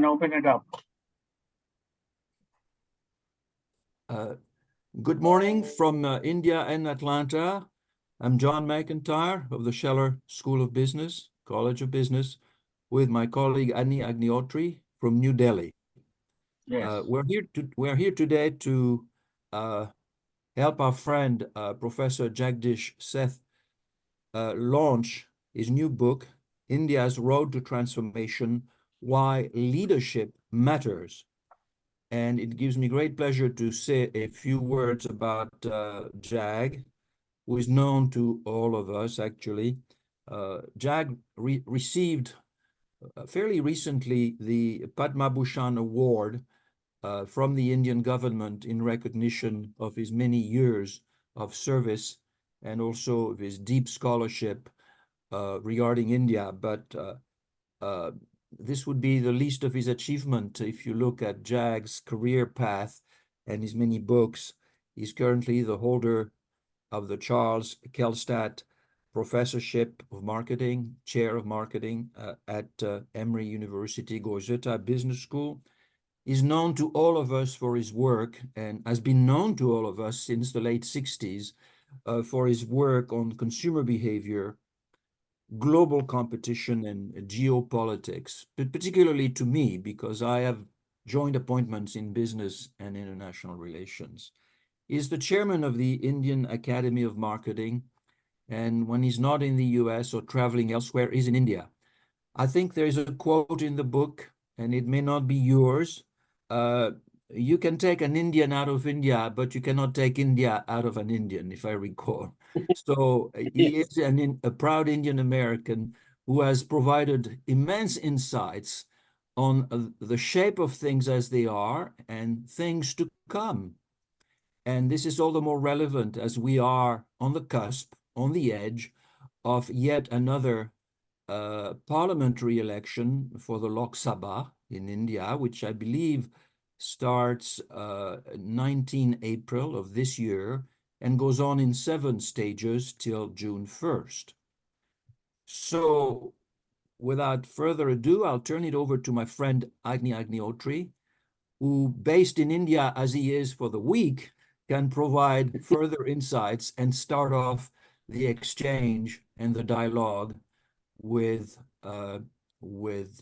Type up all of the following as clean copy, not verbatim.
Open it up. Good morning from India and Atlanta. I'm John McIntyre of the Scheller School of Business, College of Business, with my colleague Agnihotri from New Delhi. Yes. We're here today to help our friend Professor Jagdish Seth launch his new book, India's Road to Transformation: Why Leadership Matters. And it gives me great pleasure to say a few words about Jag, who is known to all of us, actually. Jag received fairly recently the Padma Bhushan Award from the Indian government in recognition of his many years of service and also of his deep scholarship regarding India. But this would be the least of his achievement if you look at Jag's career path and his many books. He's currently the holder of the Charles Kelstad Professorship of Marketing, Chair of Marketing at Emory University, Georgia Tech Business School. He's known to all of us for his work and has been known to all of us since the late 60s for his work on consumer behavior, global competition, and geopolitics, but particularly to me because I have joint appointments in business and international relations. He's the chairman of the Indian Academy of Marketing, and when he's not in the US or traveling elsewhere, he's in India. I think there's a quote in the book, and it may not be yours. You can take an Indian out of India, but you cannot take India out of an Indian, if I recall. So he is a proud Indian American who has provided immense insights on the shape of things as they are and things to come. And this is all the more relevant as we are on the cusp, on the edge of yet another parliamentary election for the Lok Sabha in India, which I believe starts 19 April of this year and goes on in 7 stages till June 1st. So without further ado, I'll turn it over to my friend Agnihotri, who, based in India as he is for the week, can provide further insights and start off the exchange and the dialogue with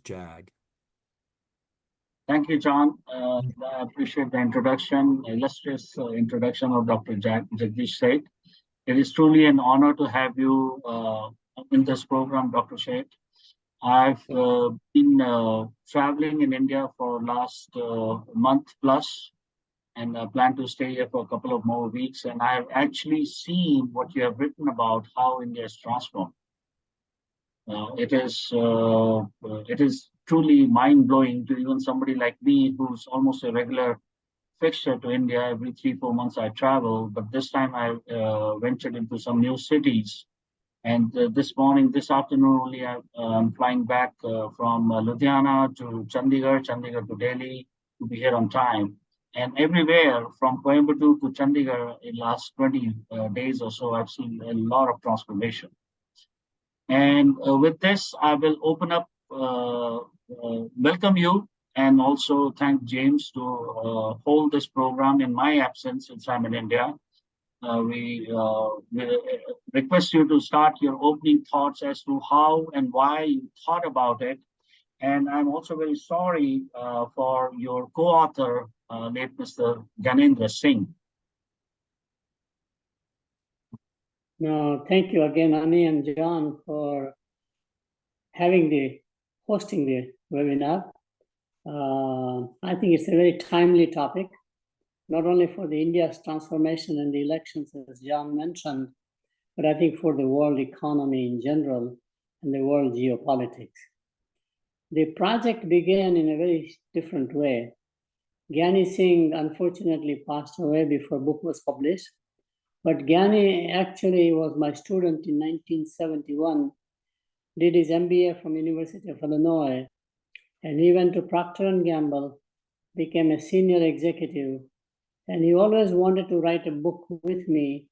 Jag. Thank you, John. I appreciate the introduction, illustrious introduction of Dr. Jagdish Seth. It is truly an honor to have you in this program, Dr. Seth. I've been traveling in India for last month plus, and I plan to stay here for a couple of more weeks. And I've actually seen what you have written about how India is transformed. It is truly mind-blowing to even somebody like me, who's almost a regular fixture to India. Every 3-4 months I travel, but this time I ventured into some new cities. And this afternoon only, I'm flying back from Ludhiana to Chandigarh to Delhi to be here on time. And everywhere from Coimbatore to Chandigarh in last 20 days or so, I've seen a lot of transformation. And with this, I will open up, welcome you, and also thank James to hold this program in my absence since I'm in India. We request you to start your opening thoughts as to how and why you thought about it. And I'm also very sorry for your co-author, late Mr. Gyanendra Singh. No, thank you again, Ani and John, for hosting the webinar. I think it's a very timely topic, not only for the India's transformation and the elections, as John mentioned, but I think for the world economy in general and the world geopolitics. The project began in a very different way. Gyani Singh unfortunately passed away before the book was published. But Gyani actually was my student in 1971, did his MBA from University of Illinois, and he went to Procter & Gamble, became a senior executive, and he always wanted to write a book with me,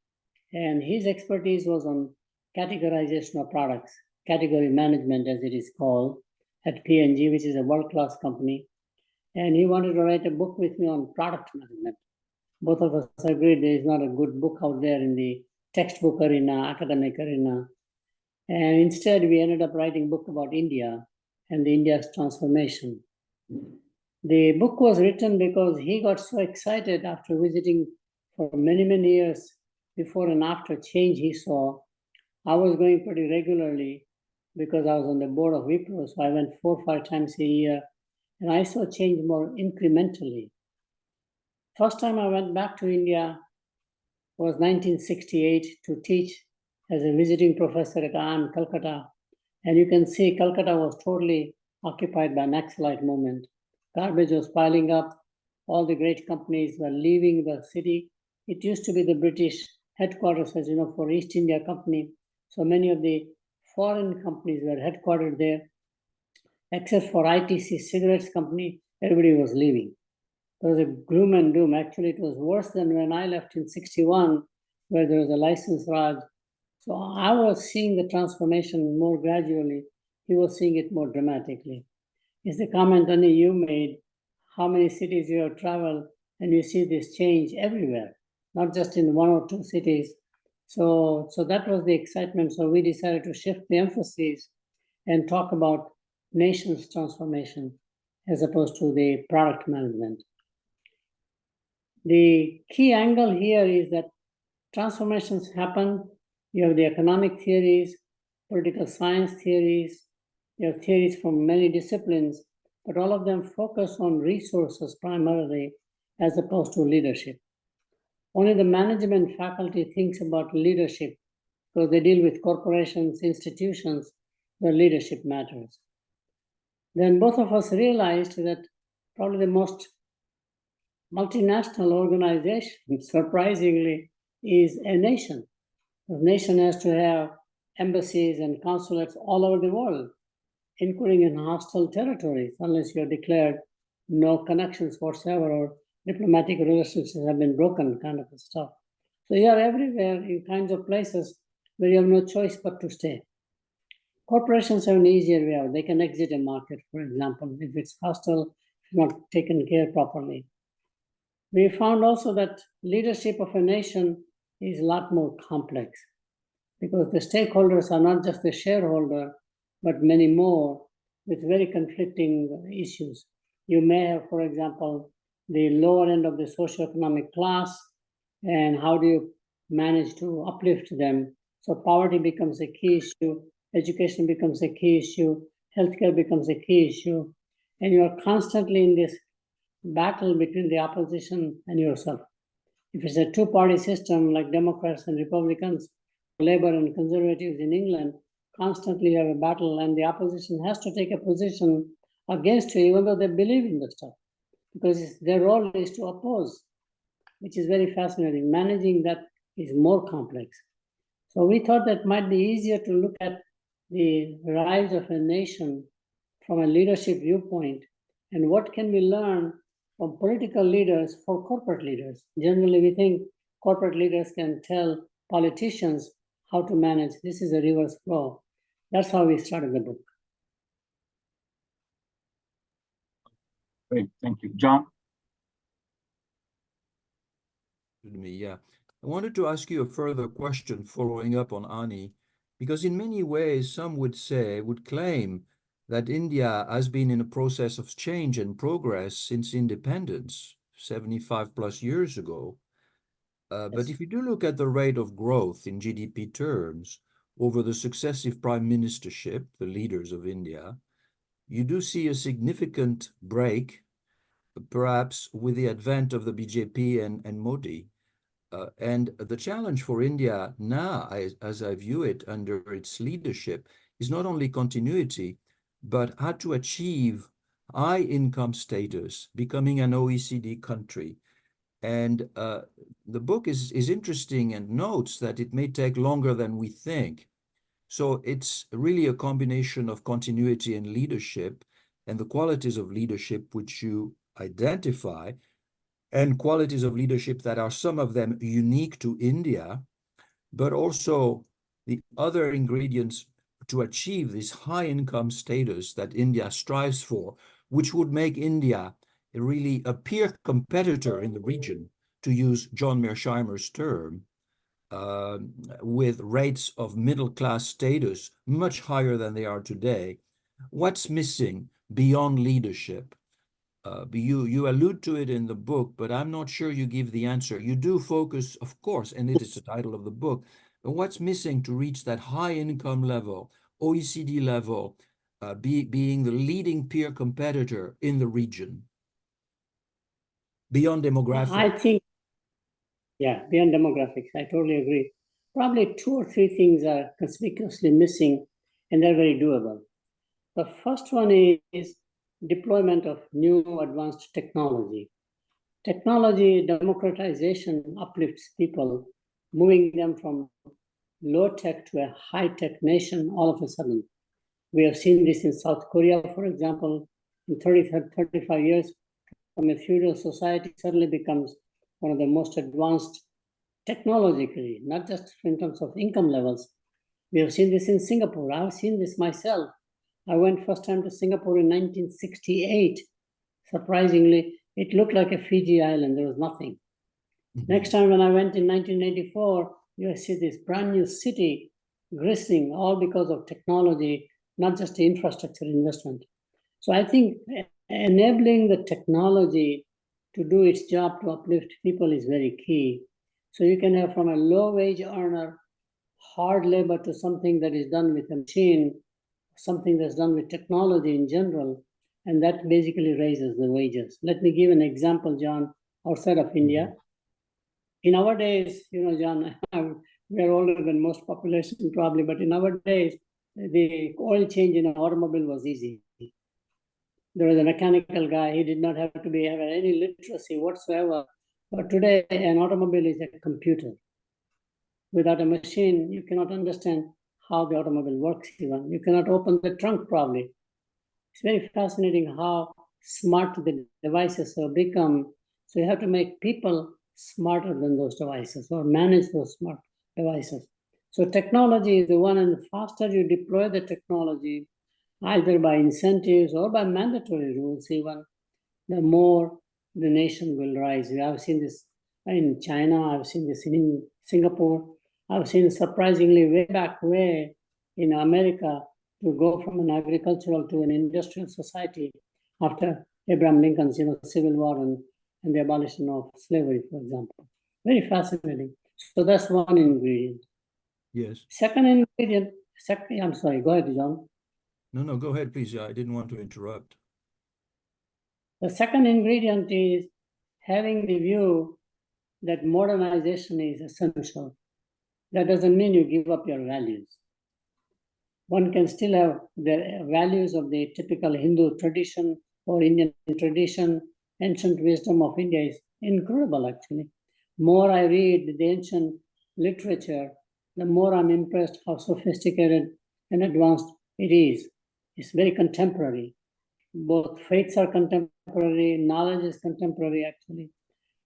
and his expertise was on categorization of products, category management as it is called, at P&G, which is a world-class company. and he wanted to write a book with me on product management. Both of us agreed there is not a good book out there in the textbook arena, academic arena. And instead, we ended up writing a book about India and the India's transformation. The book was written because he got so excited after visiting for many, many years before and after change he saw. I was going pretty regularly because I was on the board of Wipro, so I went 4 or 5 times a year, and I saw change more incrementally. First time I went back to India was 1968 to teach as a visiting professor at IIM Calcutta. And you can see Calcutta was totally occupied by Naxalite movement. Garbage was piling up. All the great companies were leaving the city. It used to be the British headquarters, as you know, for East India Company. So many of the foreign companies were headquartered there. Except for ITC Cigarettes Company, everybody was leaving. There was a gloom and doom. Actually, it was worse than when I left in 61, where there was a license Raj. So I was seeing the transformation more gradually. He was seeing it more dramatically. It's the comment only you made, how many cities you have traveled, and you see this change everywhere, not just in 1 or 2 cities. So that was the excitement. So we decided to shift the emphasis and talk about nation's transformation as opposed to the product management. The key angle here is that transformations happen. You have the economic theories, political science theories, you have theories from many disciplines, but all of them focus on resources primarily as opposed to leadership. Only the management faculty thinks about leadership because they deal with corporations, institutions, where leadership matters. Then both of us realized that probably the most multinational organization, surprisingly, is a nation. The nation has to have embassies and consulates all over the world, including in hostile territories, unless you're declared no connections whatsoever or diplomatic relationships have been broken, kind of stuff. So you are everywhere in kinds of places where you have no choice but to stay. Corporations have an easier way out. They can exit a market, for example, if it's hostile, if not taken care properly. We found also that leadership of a nation is a lot more complex because the stakeholders are not just the shareholder, but many more with very conflicting issues. You may have, for example, the lower end of the socioeconomic class, and how do you manage to uplift them? So poverty becomes a key issue, education becomes a key issue, healthcare becomes a key issue, and you are constantly in this battle between the opposition and yourself. If it's a 2-party system like Democrats and Republicans, Labour and Conservatives in England, constantly have a battle, and the opposition has to take a position against you, even though they believe in the stuff, because their role is to oppose, which is very fascinating. Managing that is more complex. So we thought that might be easier to look at the rise of a nation from a leadership viewpoint, and what can we learn from political leaders for corporate leaders. Generally, we think corporate leaders can tell politicians how to manage. This is a reverse flow. That's how we started the book. Great, thank you. John? Yeah. I wanted to ask you a further question following up on Ani, because in many ways, some would claim that India has been in a process of change and progress since independence, 75 plus years ago. But if you do look at the rate of growth in GDP terms over the successive prime ministership, the leaders of India, you do see a significant break, perhaps with the advent of the BJP and Modi. And the challenge for India now, as I view it under its leadership, is not only continuity, but how to achieve high income status, becoming an OECD country. And the book is interesting and notes that it may take longer than we think. So it's really a combination of continuity and leadership, and the qualities of leadership which you identify, and qualities of leadership that are some of them unique to India, but also the other ingredients to achieve this high income status that India strives for, which would make India really a peer competitor in the region, to use John Mearsheimer's term, with rates of middle-class status much higher than they are today. What's missing beyond leadership? You allude to it in the book, but I'm not sure you give the answer. You do focus, of course, and it is the title of the book, but what's missing to reach that high income level, OECD level, being the leading peer competitor in the region, beyond demographics? I think, yeah, beyond demographics, I totally agree. Probably 2 or 3 things are conspicuously missing, and they're very doable. The first one is deployment of new advanced technology. Technology democratization uplifts people, moving them from low-tech to a high-tech nation all of a sudden. We have seen this in South Korea, for example. In 35 years, from a feudal society, suddenly becomes one of the most advanced technologically, not just in terms of income levels. We have seen this in Singapore. I've seen this myself. I went first time to Singapore in 1968. Surprisingly, it looked like a Fiji island. There was nothing. Next time when I went in 1984, you see this brand new city glistening, all because of technology, not just the infrastructure investment. So I think enabling the technology to do its job to uplift people is very key. So you can have from a low wage earner, hard labor, to something that is done with a machine, something that's done with technology in general, and that basically raises the wages. Let me give an example, John, outside of India. In our days, you know, John, we are older than most population probably, but in our days, the oil change in an automobile was easy. There was a mechanical guy, he did not have to have any literacy whatsoever. But today, an automobile is a computer. Without a machine, you cannot understand how the automobile works even. You cannot open the trunk probably. It's very fascinating how smart the devices have become. So you have to make people smarter than those devices or manage those smart devices. So technology is the one, and the faster you deploy the technology, either by incentives or by mandatory rules even, the more the nation will rise. I've seen this in China, I've seen this in Singapore, I've seen surprisingly way in America, to go from an agricultural to an industrial society after Abraham Lincoln's Civil War and the abolition of slavery, for example. Very fascinating. So that's one ingredient. Yes. Second ingredient, I'm sorry, go ahead, John. No, go ahead, please. I didn't want to interrupt. The second ingredient is having the view that modernization is essential. That doesn't mean you give up your values. One can still have the values of the typical Hindu tradition or Indian tradition. Ancient wisdom of India is incredible, actually. More I read the ancient literature, the more I'm impressed how sophisticated and advanced it is. It's very contemporary. Both faiths are contemporary, knowledge is contemporary, actually.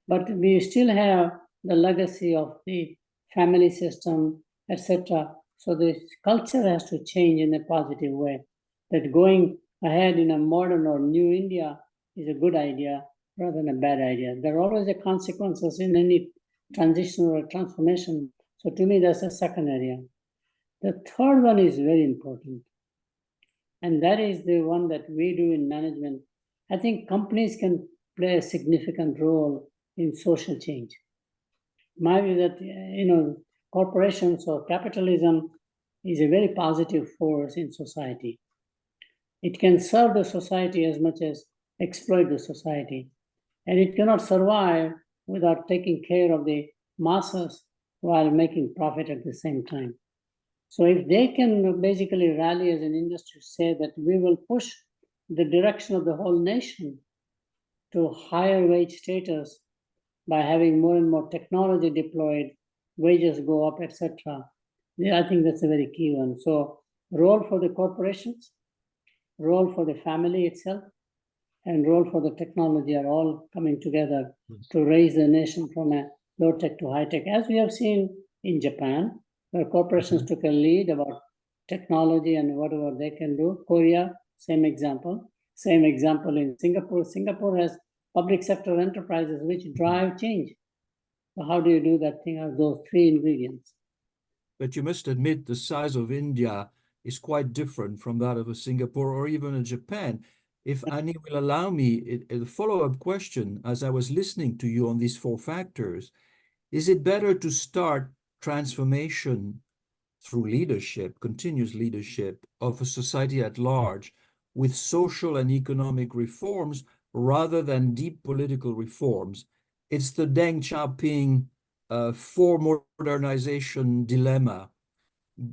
But we still have the legacy of the family system, etc. So the culture has to change in a positive way. That going ahead in a modern or new India is a good idea rather than a bad idea. There are always the consequences in any transition or transformation. So to me, that's the second area. The third one is very important. And that is the one that we do in management. I think companies can play a significant role in social change. My view that, corporations or capitalism is a very positive force in society. It can serve the society as much as exploit the society. And it cannot survive without taking care of the masses while making profit at the same time. So if they can basically rally as an industry, say that we will push the direction of the whole nation to higher wage status by having more and more technology deployed, wages go up, etc. I think that's a very key one. So role for the corporations, role for the family itself, and role for the technology are all coming together to raise the nation from a low-tech to high-tech, as we have seen in Japan, where corporations took a lead about technology and whatever they can do. Korea, same example. Same example in Singapore. Singapore has public sector enterprises which drive change. So how do you do that thing of those three ingredients? But you must admit the size of India is quite different from that of a Singapore or even a Japan. If Annie will allow me, a follow-up question, as I was listening to you on these four factors, is it better to start transformation through leadership, continuous leadership of a society at large with social and economic reforms rather than deep political reforms? It's the Deng Xiaoping for modernization dilemma.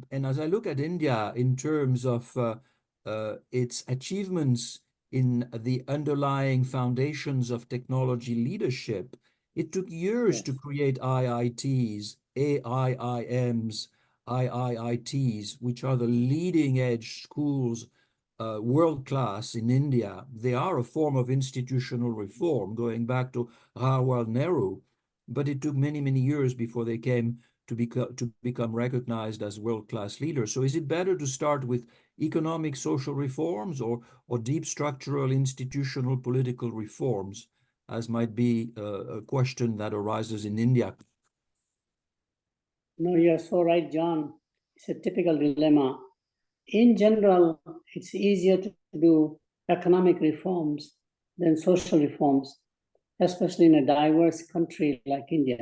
And as I look at India in terms of its achievements in the underlying foundations of technology leadership, it took years to create IITs, AIIMs, IIITs, which are the leading edge schools, world class in India. They are a form of institutional reform going back to Rawal Nehru, but it took many, many years before they came to become recognized as world-class leaders. So is it better to start with economic social reforms or deep structural institutional political reforms, as might be a question that arises in India? No, you're so right, John. It's a typical dilemma. In general, it's easier to do economic reforms than social reforms, especially in a diverse country like India.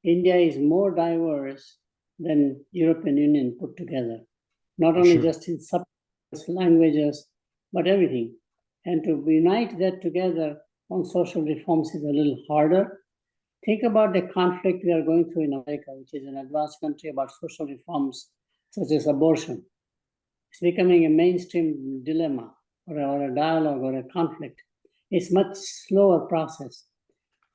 India is more diverse than European Union put together, not only just in languages, but everything. And to unite that together on social reforms is a little harder. Think about the conflict we are going through in America, which is an advanced country, about social reforms such as abortion. It's becoming a mainstream dilemma or a dialogue or a conflict. It's a much slower process.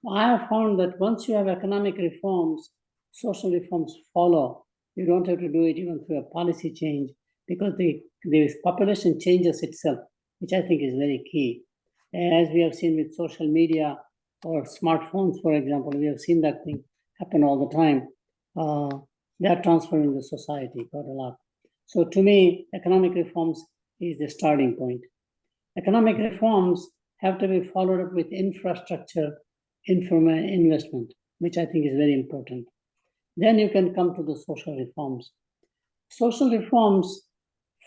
I have found that once you have economic reforms, social reforms follow. You don't have to do it even through a policy change because the population changes itself, which I think is very key. As we have seen with social media or smartphones, for example, we have seen that thing happen all the time. They are transforming the society quite a lot. So to me, economic reforms is the starting point. Economic reforms have to be followed up with infrastructure investment, which I think is very important. Then you can come to the social reforms. Social reforms,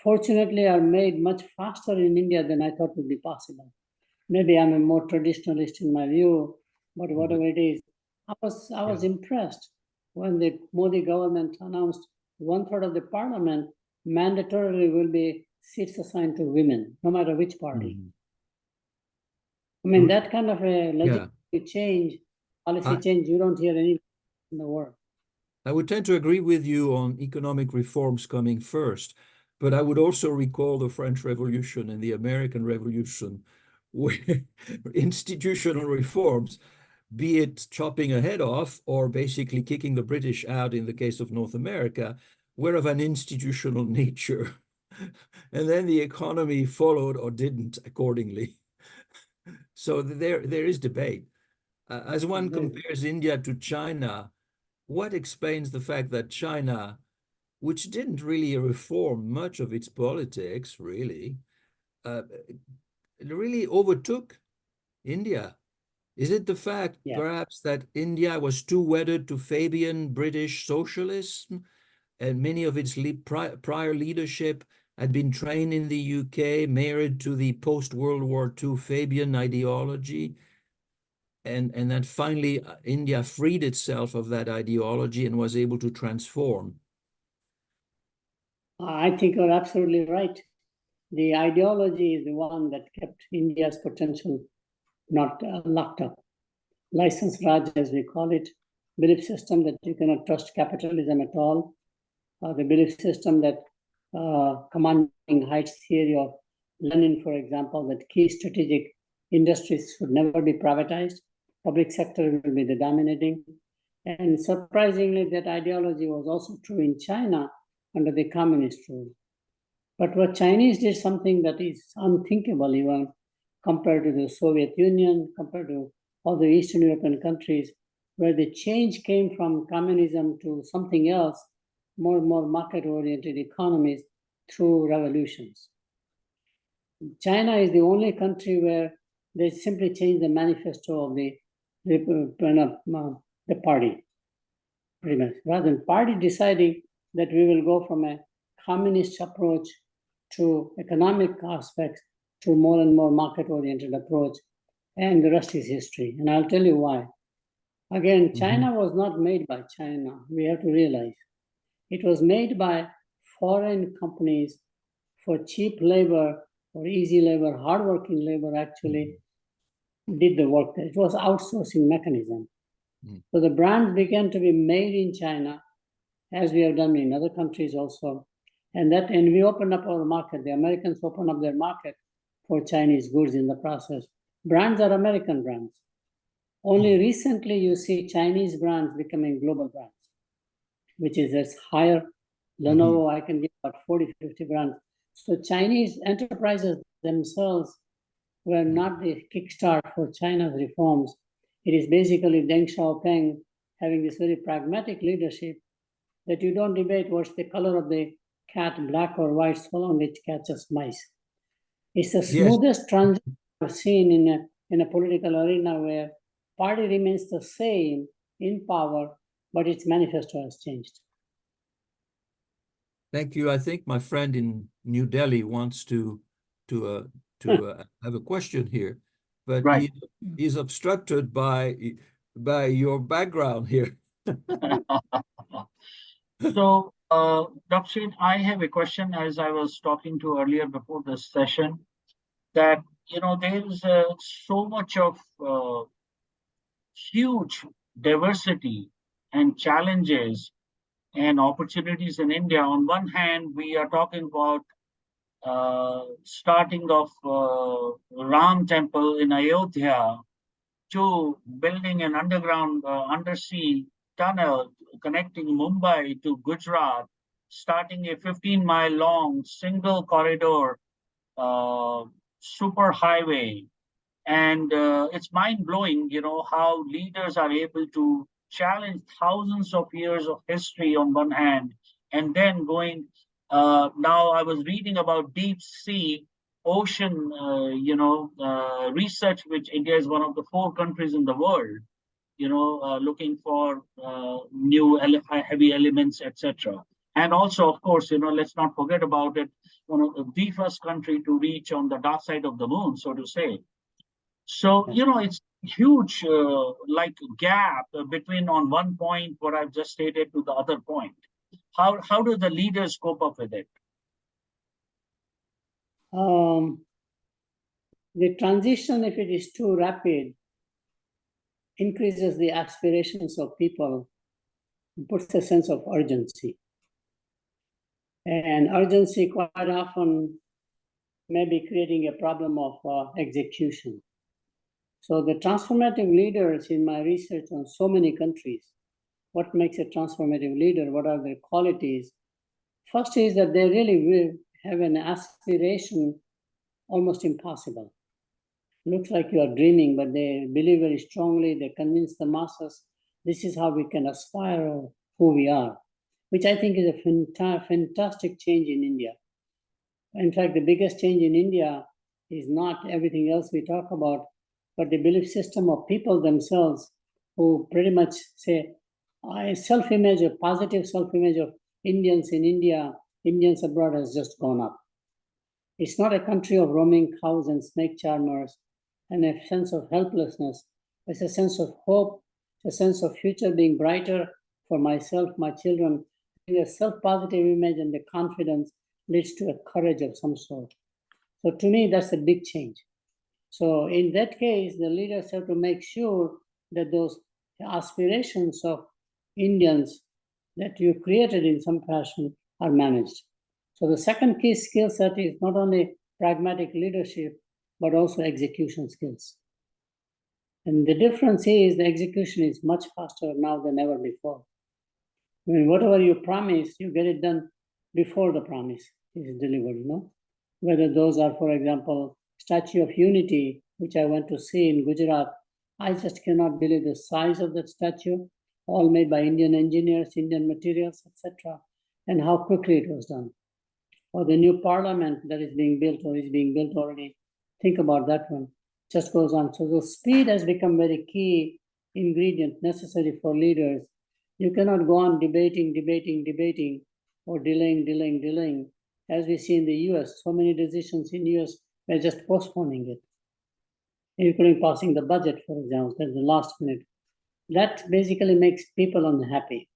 fortunately, are made much faster in India than I thought would be possible. Maybe I'm a more traditionalist in my view, but whatever it is, I was impressed when the Modi government announced 1/3 of the parliament mandatorily will be seats assigned to women, no matter which party. I mean, that kind of a legislative change, policy change, you don't hear any in the world. I would tend to agree with you on economic reforms coming first, but I would also recall the French Revolution and the American Revolution, where institutional reforms, be it chopping a head off or basically kicking the British out in the case of North America, were of an institutional nature. And then the economy followed or didn't accordingly. So there is debate. As one compares India to China, what explains the fact that China, which didn't really reform much of its politics, really overtook India? Is it the fact, perhaps, that India was too wedded to Fabian British socialism, and many of its prior leadership had been trained in the UK, married to the post-World War II Fabian ideology, and that finally India freed itself of that ideology and was able to transform? I think you're absolutely right. The ideology is the one that kept India's potential not locked up. License Raj, as we call it, belief system that you cannot trust capitalism at all. The belief system that commanding heights theory of Lenin, for example, that key strategic industries should never be privatized. Public sector will be the dominating. And surprisingly, that ideology was also true in China under the communist rule. But what Chinese did something that is unthinkable even compared to the Soviet Union, compared to all the Eastern European countries, where the change came from communism to something else, more and more market-oriented economies through revolutions. China is the only country where They simply changed the manifesto of the party, pretty much. Rather than party deciding that we will go from a communist approach to economic aspects to more and more market-oriented approach, and the rest is history. And I'll tell you why. Again, China was not made by China. We have to realize it was made by foreign companies for cheap labor or easy labor, hardworking labor actually did the work there. It was outsourcing mechanism. So the brands began to be made in China, as we have done in other countries also. And we opened up our market. The Americans opened up their market for Chinese goods in the process. Brands are American brands. Only recently you see Chinese brands becoming global brands, which is as higher. Lenovo, I can give about 40, 50 brands. So Chinese enterprises themselves were not the kickstart for China's reforms. It is basically Deng Xiaoping having this very pragmatic leadership that you don't debate what's the color of the cat, black or white, so long it catches mice. It's the smoothest transition I've seen in a political arena where party remains the same in power, but its manifesto has changed. Thank you. I think my friend in New Delhi wants to have a question here, but he's obstructed by your background here. So, Dr. Sheth, I have a question as I was talking to earlier before this session, that, there is so much of huge diversity and challenges and opportunities in India. On one hand, we are talking about starting of Ram Temple in Ayodhya, to building an underground undersea tunnel connecting Mumbai to Gujarat, starting a 15-mile long single corridor super highway. And it's mind-blowing, how leaders are able to challenge thousands of years of history on one hand, and then going, now I was reading about deep sea ocean, research, which India is one of the 4 countries in the world, looking for new heavy elements, etc. And also, of course, let's not forget about it, one of the first country to reach on the dark side of the moon, so to say. So, it's huge, like gap between on one point, what I've just stated, to the other point. How do the leaders cope up with it? The transition, if it is too rapid, increases the aspirations of people, puts a sense of urgency. And urgency quite often may be creating a problem of execution. So the transformative leaders in my research on so many countries, what makes a transformative leader? What are their qualities? First is that they really will have an aspiration almost impossible. Looks like you are dreaming, but they believe very strongly, they convince the masses, this is how we can aspire or who we are, which I think is a fantastic change in India. In fact, the biggest change in India is not everything else we talk about, but the belief system of people themselves, who pretty much say, self-image, a positive self-image of Indians in India, Indians abroad has just gone up. It's not a country of roaming cows and snake charmers and a sense of helplessness. It's a sense of hope, a sense of future being brighter for myself, my children. A self-positive image and the confidence leads to a courage of some sort. So to me, that's a big change. So in that case, the leaders have to make sure that those aspirations of Indians that you created in some fashion are managed. So the second key skill set is not only pragmatic leadership, but also execution skills. And the difference is the execution is much faster now than ever before. I mean, whatever you promise, you get it done before the promise is delivered, Whether those are, for example, Statue of Unity, which I went to see in Gujarat. I just cannot believe the size of that statue, all made by Indian engineers, Indian materials, etc., and how quickly it was done. Or the new parliament that is being built or is being built already. Think about that one. just goes on. So the speed has become very key ingredient necessary for leaders. You cannot go on debating, or delaying. As we see in the US, so many decisions in US, they're just postponing it, including passing the budget, for example, at the last minute. That basically makes people unhappy.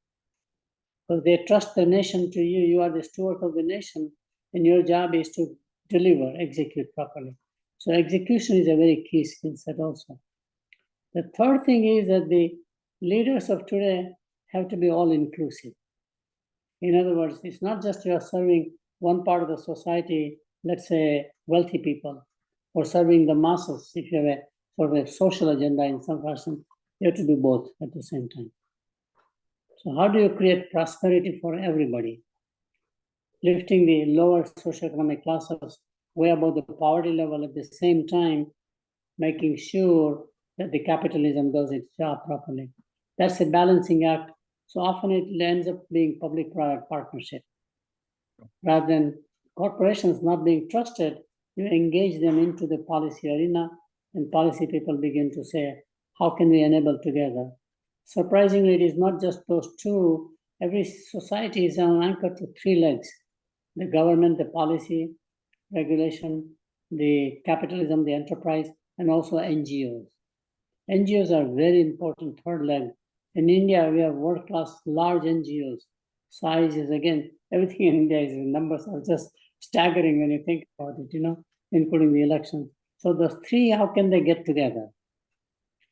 Because they trust the nation to you, you are the steward of the nation, and your job is to deliver, execute properly. So execution is a very key skill set also. The third thing is that the leaders of today have to be all inclusive. In other words, it's not just you are serving one part of the society, let's say wealthy people, or serving the masses. If you have a sort of a social agenda in some fashion, you have to do both at the same time. So how do you create prosperity for everybody? Lifting the lower socioeconomic classes way above the poverty level, at the same time making sure that the capitalism does its job properly. That's a balancing act. So often it ends up being public-private partnership. Rather than corporations not being trusted, you engage them into the policy arena, and policy people begin to say, how can we enable together? Surprisingly, it is not just those two. Every society is anchored to three legs: the government, the policy, regulation, the capitalism, the enterprise, and also NGOs. NGOs are very important third leg. In India, we have world-class large NGOs. Size is, again, everything in India is, numbers are just staggering when you think about it, including the elections. So those three, how can they get together?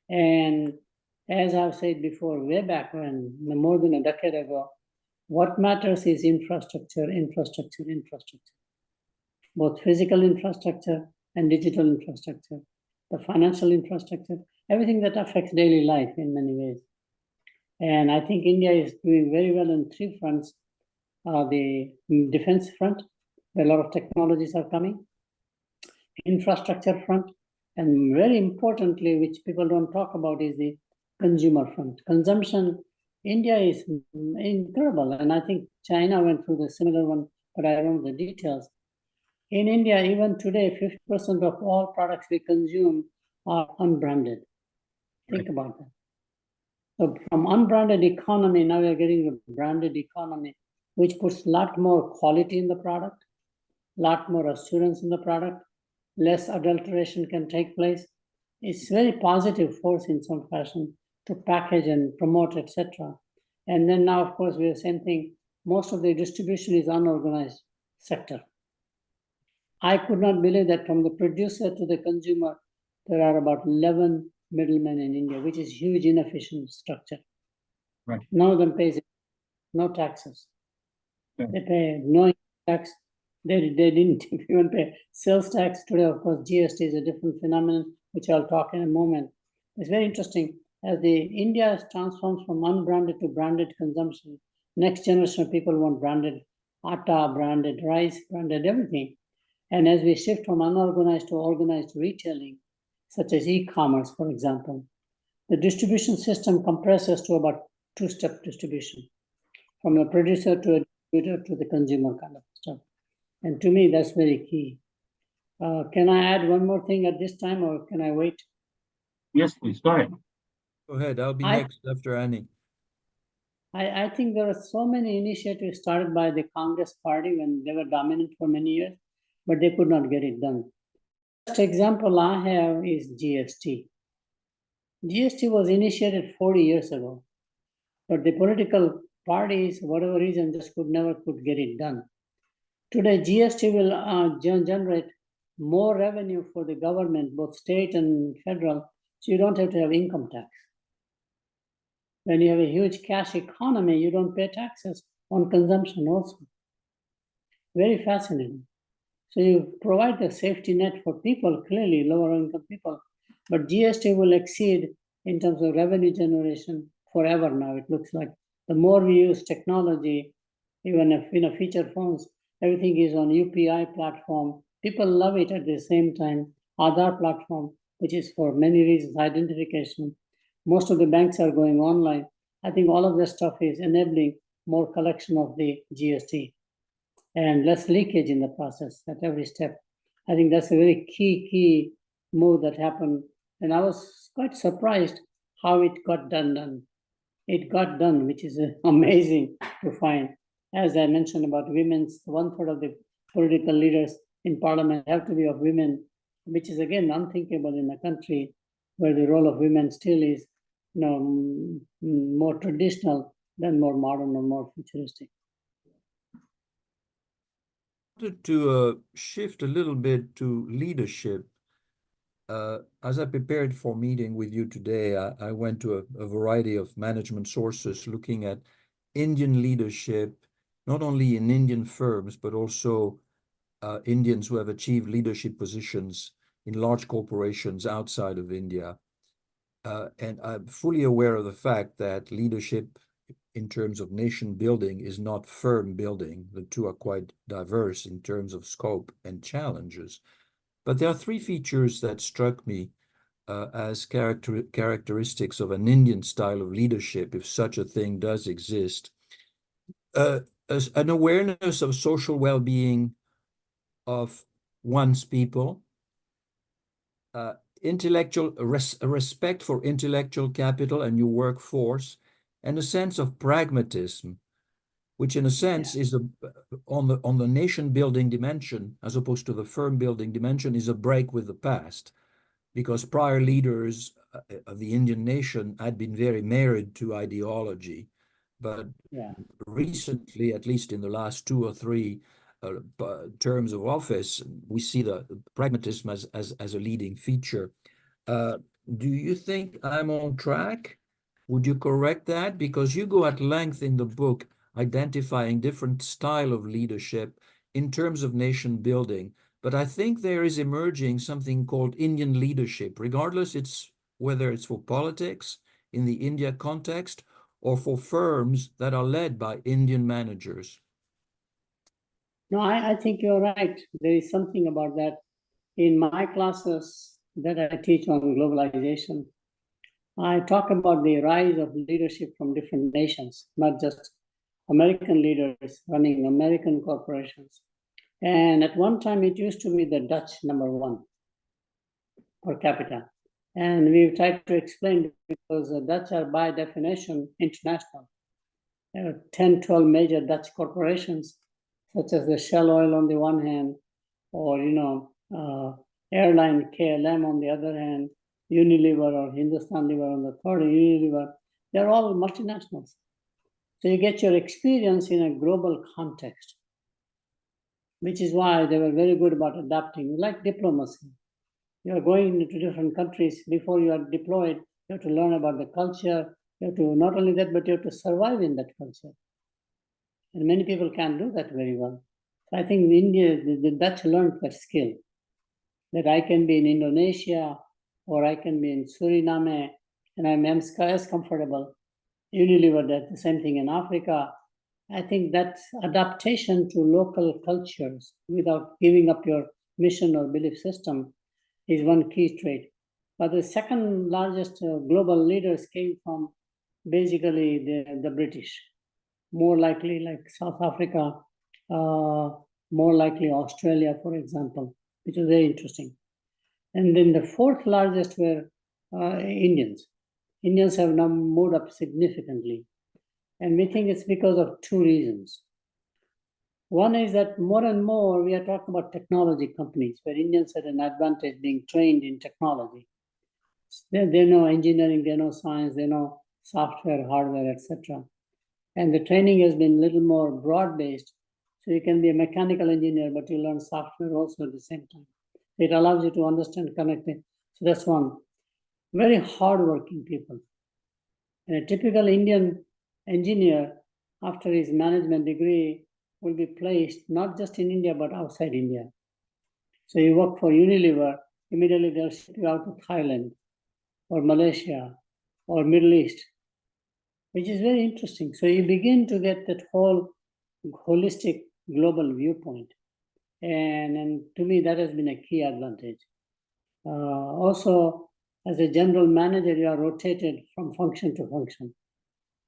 And as I've said before, way back when, more than a decade ago, what matters is infrastructure. Both physical infrastructure and digital infrastructure, the financial infrastructure, everything that affects daily life in many ways. And I think India is doing very well on three fronts. The defense front, where a lot of technologies are coming, infrastructure front, and very importantly, which people don't talk about, is the consumer front. Consumption, India is incredible, and I think China went through the similar one, but I don't know the details. In India, even today, 50% of all products we consume are unbranded. Think about that. So from unbranded economy, now we are getting a branded economy, which puts a lot more quality in the product, a lot more assurance in the product, less adulteration can take place. It's very positive force in some fashion to package and promote, etc. And then now, of course, we have the same thing. Most of the distribution is unorganized sector. I could not believe that from the producer to the consumer, there are about 11 middlemen in India, which is huge inefficient structure. Right. None of them pays no taxes. Yeah. They pay no tax. They didn't even pay sales tax. Today, of course, GST is a different phenomenon, which I'll talk in a moment. It's very interesting. As the India transforms from unbranded to branded consumption, next generation of people want branded atta, branded rice, branded everything. And as we shift from unorganized to organized retailing, such as e-commerce, for example, the distribution system compresses to about two-step distribution, from a producer to a distributor to the consumer kind of stuff. And to me, that's very key. Can I add one more thing at this time, or can I wait? Yes, please, go ahead. Go ahead, I'll be next after Annie. I think there are so many initiatives started by the Congress party when they were dominant for many years, but they could not get it done. The first example I have is GST. GST was initiated 40 years ago, but the political parties, for whatever reason, just never could get it done. Today, GST will generate more revenue for the government, both state and federal, so you don't have to have income tax. When you have a huge cash economy, you don't pay taxes on consumption also. Very fascinating. So you provide the safety net for people, clearly lower income people, but GST will exceed in terms of revenue generation forever now. It looks like the more we use technology, even if feature phones, everything is on UPI platform. People love it at the same time. Aadhaar platform, which is for many reasons identification. Most of the banks are going online. I think all of this stuff is enabling more collection of the GST and less leakage in the process at every step. I think that's a very key move that happened. And I was quite surprised how it got done. It got done, which is amazing to find. As I mentioned about women's, 1/3 of the political leaders in parliament have to be of women, which is again unthinkable in a country where the role of women still is, more traditional than more modern or more futuristic. To shift a little bit to leadership. As I prepared for meeting with you today, I went to a variety of management sources looking at Indian leadership, not only in Indian firms, but also Indians who have achieved leadership positions in large corporations outside of India. And I'm fully aware of the fact that leadership in terms of nation building is not firm building. The two are quite diverse in terms of scope and challenges. But there are three features that struck me as characteristics of an Indian style of leadership, if such a thing does exist. As an awareness of social well-being of one's people, a respect for intellectual capital and your workforce, and a sense of pragmatism, which in a sense is on the nation building dimension, as opposed to the firm building dimension, is a break with the past, because prior leaders of the Indian nation had been very married to ideology. But recently, at least in the last 2 or 3 terms of office, we see the pragmatism as a leading feature. Do you think I'm on track? Would you correct that? Because you go at length in the book identifying different style of leadership in terms of nation building. But I think there is emerging something called Indian leadership, regardless whether it's for politics in the India context or for firms that are led by Indian managers. No, I think you're right. There is something about that. In my classes that I teach on globalization, I talk about the rise of leadership from different nations, not just American leaders running American corporations. And at one time, it used to be the Dutch #1 per capita. And we've tried to explain because the Dutch are by definition international. There are 10, 12 major Dutch corporations, such as the Shell Oil on the one hand, or airline KLM on the other hand, Unilever or Hindustan Lever on the third, Unilever. They're all multinationals. So you get your experience in a global context, which is why they were very good about adapting, like diplomacy. You're going into different countries. Before you are deployed, you have to learn about the culture. You have to, not only that, but you have to survive in that culture. And many people can't do that very well. So I think India, the Dutch learned that skill, that I can be in Indonesia or I can be in Suriname and I'm as comfortable. Unilever did the same thing in Africa. I think that adaptation to local cultures without giving up your mission or belief system is one key trait. But the second largest global leaders came from basically the British, more likely like South Africa, more likely Australia, for example, which is very interesting. And then the fourth largest were Indians. Indians have now moved up significantly. And we think it's because of 2 reasons. One is that more and more we are talking about technology companies where Indians had an advantage being trained in technology. They know engineering, they know science, they know software, hardware, etc. And the training has been a little more broad-based. So you can be a mechanical engineer, but you learn software also at the same time. It allows you to understand connecting. So that's one. Very hardworking people. And a typical Indian engineer, after his management degree, will be placed not just in India, but outside India. So you work for Unilever, immediately they'll ship you out to Thailand or Malaysia or Middle East, which is very interesting. So you begin to get that whole holistic global viewpoint. And to me, that has been a key advantage. Also, as a general manager, you are rotated from function to function.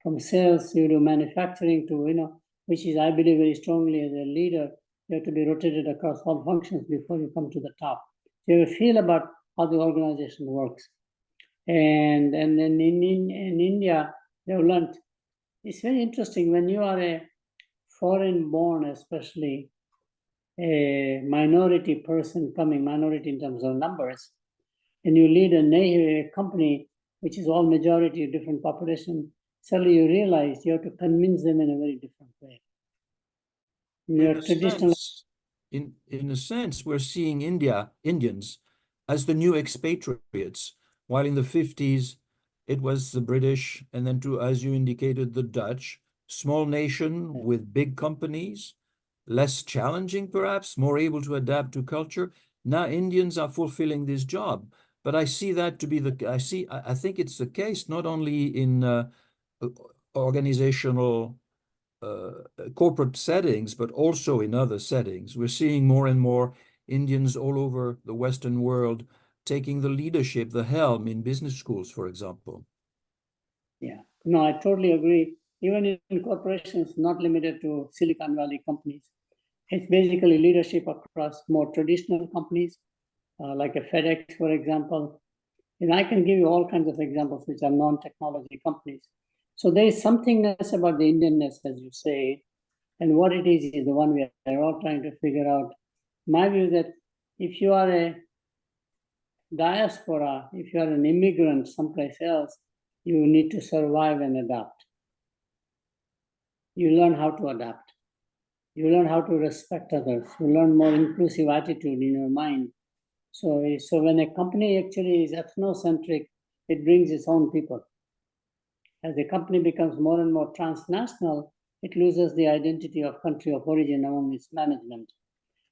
From sales, you do manufacturing to, which is, I believe very strongly as a leader, you have to be rotated across all functions before you come to the top. So you have a feel about how the organization works. And then in India, they've learned. It's very interesting when you are a foreign born, especially a minority person coming, minority in terms of numbers, and you lead a company which is all majority different population, suddenly you realize you have to convince them in a very different way. In a sense, we're seeing Indians as the new expatriates, while in the 50s it was the British, and then as you indicated, the Dutch, small nation with big companies, less challenging perhaps, more able to adapt to culture. Now Indians are fulfilling this job. But I see that to be I think it's the case not only in organizational corporate settings, but also in other settings. We're seeing more and more Indians all over the Western world taking the leadership, the helm in business schools, for example. Yeah, no, I totally agree. Even in corporations, not limited to Silicon Valley companies. It's basically leadership across more traditional companies, like a FedEx, for example. And I can give you all kinds of examples which are non-technology companies. So there is something else about the Indianness, as you say, and what it is the one we are all trying to figure out. My view is that if you are a diaspora, if you are an immigrant someplace else, you need to survive and adapt. You learn how to adapt. You learn how to respect others. You learn more inclusive attitude in your mind. So when a company actually is ethnocentric, it brings its own people. As the company becomes more and more transnational, it loses the identity of country of origin among its management.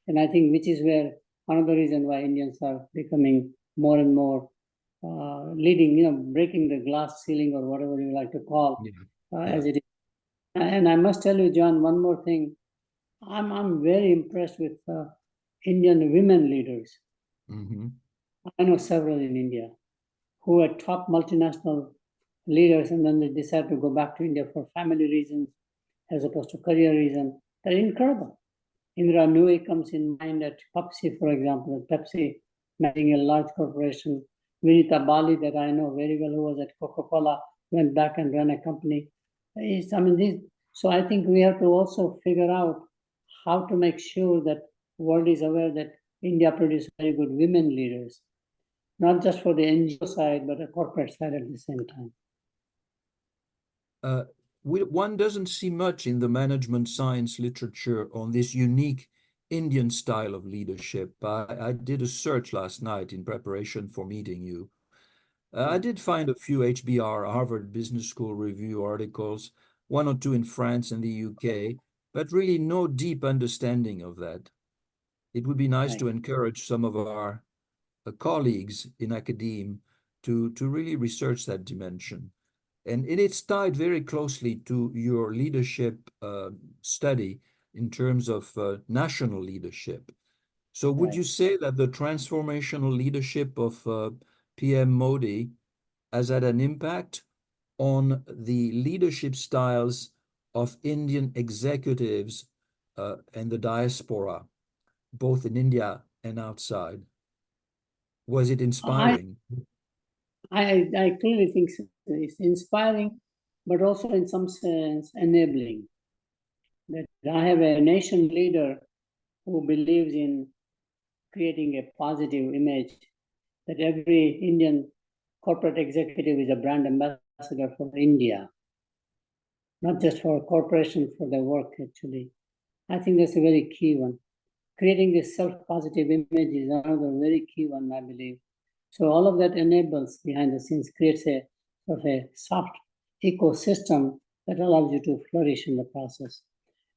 And I think which is where another reason why Indians are becoming more and more leading, breaking the glass ceiling or whatever you like to call as it is. And I must tell you, John, one more thing. I'm very impressed with Indian women leaders. Mm-hmm. I know several in India who are top multinational leaders, and then they decide to go back to India for family reasons as opposed to career reasons. They're incredible. Indra Nui comes in mind at Pepsi, for example. At Pepsi, managing a large corporation. Vinita Bali, that I know very well, who was at Coca-Cola, went back and ran a company. So I think we have to also figure out how to make sure that the world is aware that India produces very good women leaders, not just for the NGO side, but the corporate side at the same time. One doesn't see much in the management science literature on this unique Indian style of leadership. I did a search last night in preparation for meeting you. I did find a few HBR, Harvard Business School Review articles, one or two in France and the UK, but really no deep understanding of that. It would be nice to encourage some of our colleagues in academia to really research that dimension. And it's tied very closely to your leadership study in terms of national leadership. So would you say that the transformational leadership of PM Modi has had an impact on the leadership styles of Indian executives and the diaspora, both in India and outside? Was it inspiring? I clearly think it's inspiring, but also in some sense enabling. That I have a nation leader who believes in creating a positive image, that every Indian corporate executive is a brand ambassador for India, not just for a corporation, for their work actually. I think that's a very key one. Creating this self-positive image is another very key one, I believe. So all of that enables behind the scenes, creates a sort of a soft ecosystem that allows you to flourish in the process.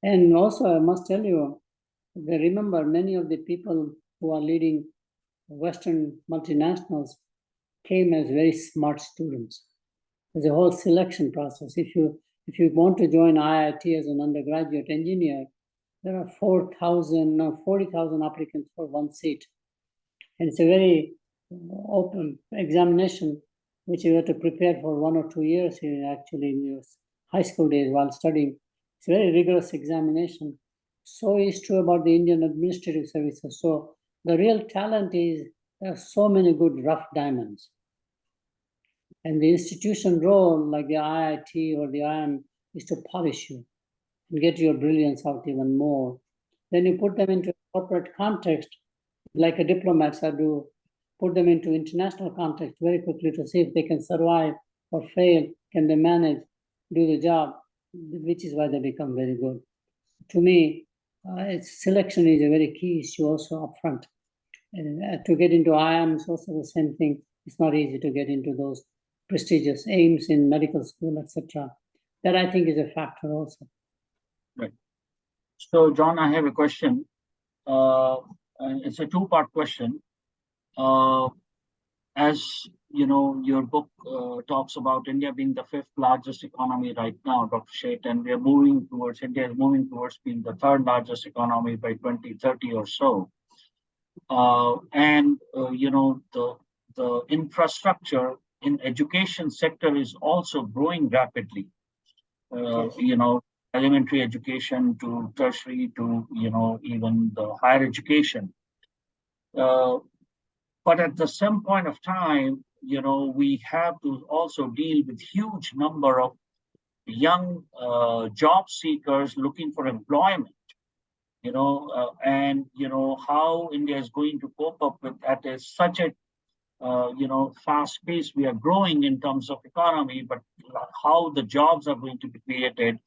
And also, I must tell you, remember many of the people who are leading Western multinationals came as very smart students. There's a whole selection process. If you want to join IIT as an undergraduate engineer, there are 40,000 applicants for one seat. And it's a very open examination, which you have to prepare for 1 or 2 years actually in your high school days while studying. It's a very rigorous examination. So is true about the Indian administrative services. So the real talent is there are so many good rough diamonds. And the institution role, like the IIT or the IIM, is to polish you and get your brilliance out even more. Then you put them into a corporate context, like a diplomats do, put them into international context very quickly to see if they can survive or fail, can they manage, do the job, which is why they become very good. To me, selection is a very key issue also upfront. To get into IIM is also the same thing. It's not easy to get into those prestigious aims in medical school, etc. That I think is a factor also. Right. So, John, I have a question. It's a two-part question. As you know, your book talks about India being the 5th largest economy right now, Dr. Sheth, and we are moving towards, India is moving towards being the 3rd largest economy by 2030 or so. You know, the infrastructure in education sector is also growing rapidly. Yes. You know, elementary education to tertiary to, you know, even the higher education. But at the same point of time, you know, we have to also deal with huge number of young job seekers looking for employment, you know, and, you know, how India is going to cope up with at such a, you know, fast pace. We are growing in terms of economy, but how the jobs are going to be created.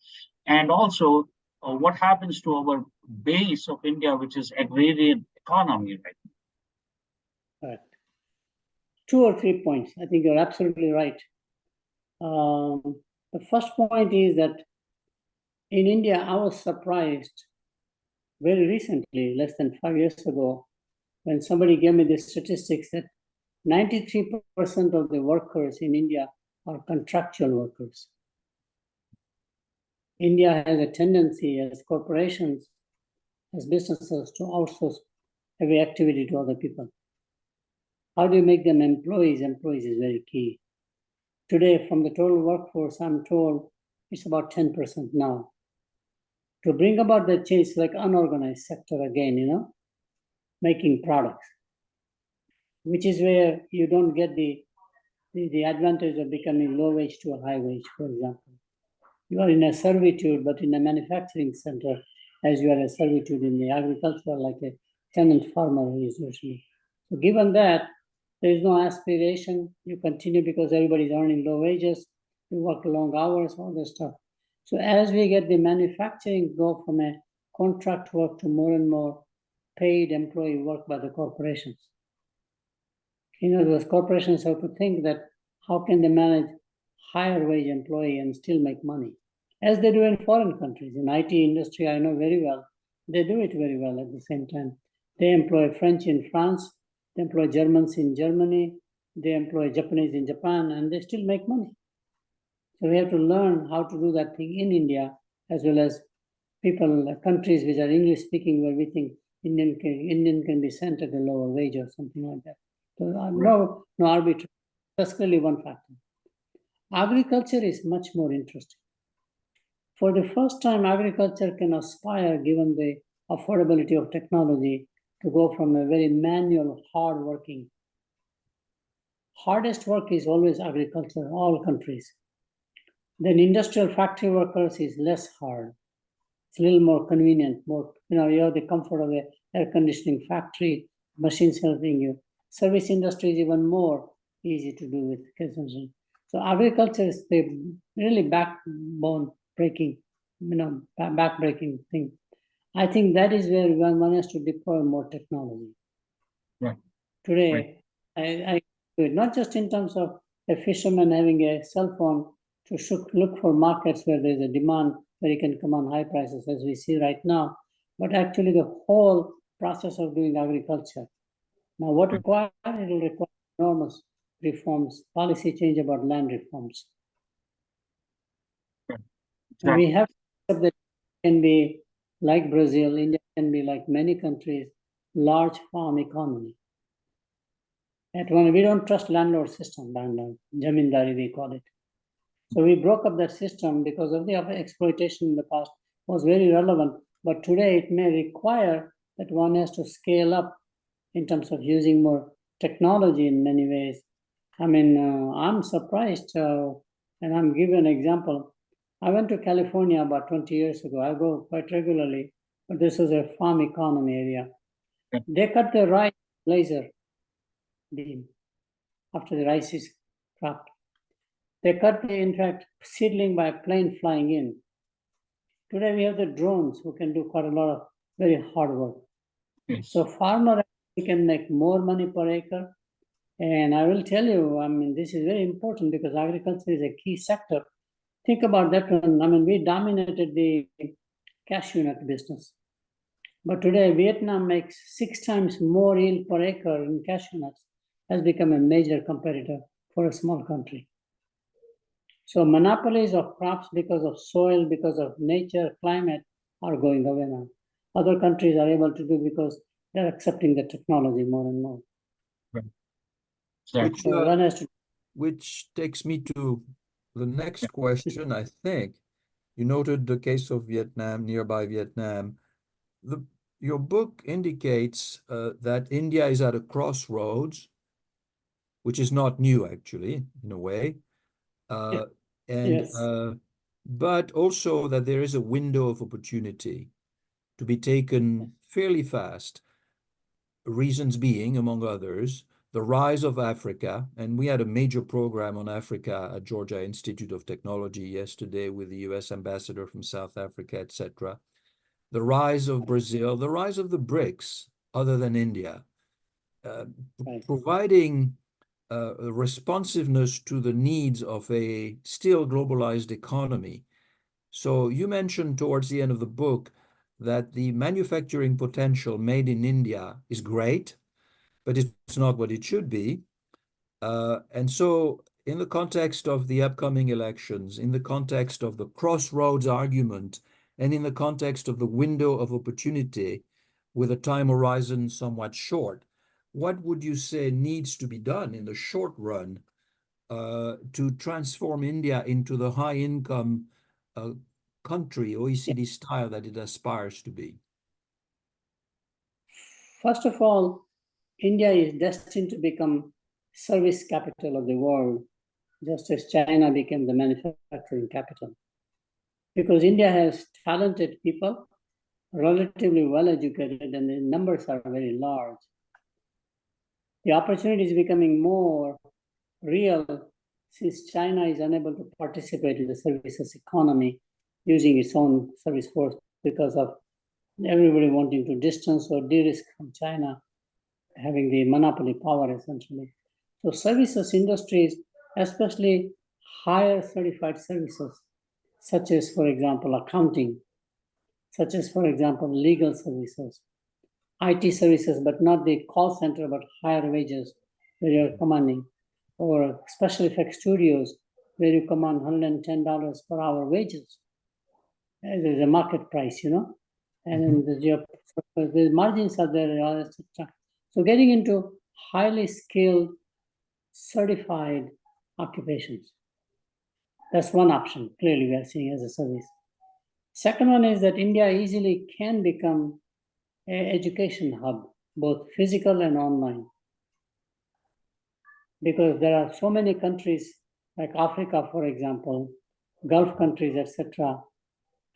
And also what happens to our base of India, which is agrarian economy, right? Right. 2 or 3 points. I think you're absolutely right. The first point is that in India, I was surprised very recently, less than 5 years ago, when somebody gave me the statistics that 93% of the workers in India are contractual workers. India has a tendency as corporations, as businesses, to outsource every activity to other people. How do you make them employees? Employees is very key. Today, from the total workforce, I'm told it's about 10% now. To bring about the change, like unorganized sector again, you know, making products, which is where you don't get the advantage of becoming low wage to a high wage, for example. You are in a servitude, but in a manufacturing center, as you are a servitude in the agriculture, like a tenant farmer is usually. So given that, there is no aspiration. You continue because everybody's earning low wages. You work long hours, all this stuff. So as we get the manufacturing go from a contract work to more and more paid employee work by the corporations. In other words, corporations have to think that how can they manage higher wage employee and still make money, as they do in foreign countries. In IT industry, I know very well, they do it very well at the same time. They employ French in France, they employ Germans in Germany, they employ Japanese in Japan, and they still make money. So we have to learn how to do that thing in India, as well as people, countries which are English speaking, where we think Indian can be sent at a lower wage or something like that. So no arbitrary. That's clearly one factor. Agriculture is much more interesting. For the first time, agriculture can aspire, given the affordability of technology, to go from a very manual, hard working. Hardest work is always agriculture, all countries. Then industrial factory workers is less hard. It's a little more convenient, more, you know, you have the comfort of the air conditioning factory, machines helping you. Service industry is even more easy to do with consumption. So agriculture is the really backbone breaking, you know, back-breaking thing. I think that is where one has to deploy more technology. Right. Today, right. I do it not just in terms of a fisherman having a cell phone to look for markets where there's a demand, where he can command high prices, as we see right now, but actually the whole process of doing agriculture. Now, what required? It will require enormous reforms, policy change about land reforms. Right. And we have that can be like Brazil, India can be like many countries, large farm economy. At one, we don't trust landlord system, Jamindari we call it. So we broke up that system because of the exploitation in the past was very relevant. But today it may require that one has to scale up in terms of using more technology in many ways. I mean, I'm surprised, and I'm giving an example. I went to California about 20 years ago. I go quite regularly, but this was a farm economy area. Yeah. They cut the rice laser beam after the rice is cropped. They cut the, in fact, seedling by a plane flying in. Today we have the drones who can do quite a lot of very hard work. Yes. So farmer can make more money per acre. And I will tell you, I mean, this is very important because agriculture is a key sector. Think about that one. I mean, we dominated the cashew nut business. But today, Vietnam makes 6 times more yield per acre in cashew nuts, has become a major competitor for a small country. So monopolies of crops because of soil, because of nature, climate are going away now. Other countries are able to do because they're accepting the technology more and more. Right. Exactly. So one has to. Which takes me to the next question, I think. You noted the case of Vietnam, nearby Vietnam. Your book indicates that India is at a crossroads, which is not new, actually, in a way. Yes. But also that there is a window of opportunity to be taken fairly fast. Reasons being, among others, the rise of Africa, and we had a major program on Africa at Georgia Institute of Technology yesterday with the US ambassador from South Africa, etc. The rise of Brazil, the rise of the BRICS, other than India, Right. providing responsiveness to the needs of a still globalized economy. So you mentioned towards the end of the book that the manufacturing potential made in India is great, but it's not what it should be. And so in the context of the upcoming elections, in the context of the crossroads argument, and in the context of the window of opportunity with a time horizon somewhat short, what would you say needs to be done in the short run to transform India into the high-income country, OECD style, that it aspires to be? First of all, India is destined to become service capital of the world, just as China became the manufacturing capital. Because India has talented people, relatively well educated, and the numbers are very large. The opportunity is becoming more real since China is unable to participate in the services economy using its own service force because of everybody wanting to distance or de-risk from China, having the monopoly power essentially. So services industries, especially higher certified services, such as, for example, accounting, such as, for example, legal services, IT services, but not the call center, but higher wages where you're commanding, or special effects studios where you command $110 per hour wages. There's a market price, you know, and the margins are there, etc. So getting into highly skilled, certified occupations. That's one option, clearly we are seeing as a service. Second one is that India easily can become an education hub, both physical and online. Because there are so many countries like Africa, for example, Gulf countries, etc.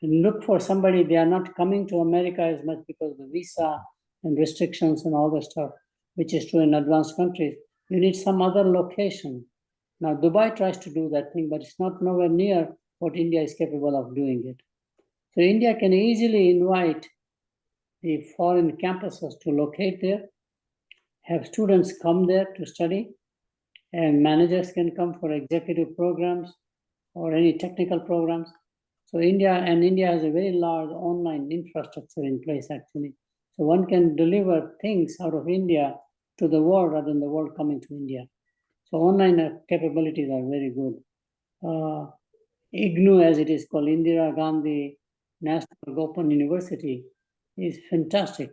And look for somebody, they are not coming to America as much because of the visa and restrictions and all the stuff, which is true in advanced countries. You need some other location. Now, Dubai tries to do that thing, but it's not nowhere near what India is capable of doing it. So India can easily invite the foreign campuses to locate there, have students come there to study, and managers can come for executive programs or any technical programs. So India has a very large online infrastructure in place actually. So one can deliver things out of India to the world rather than the world coming to India. So online capabilities are very good. IGNU, as it is called, Indira Gandhi National Open University, is fantastic.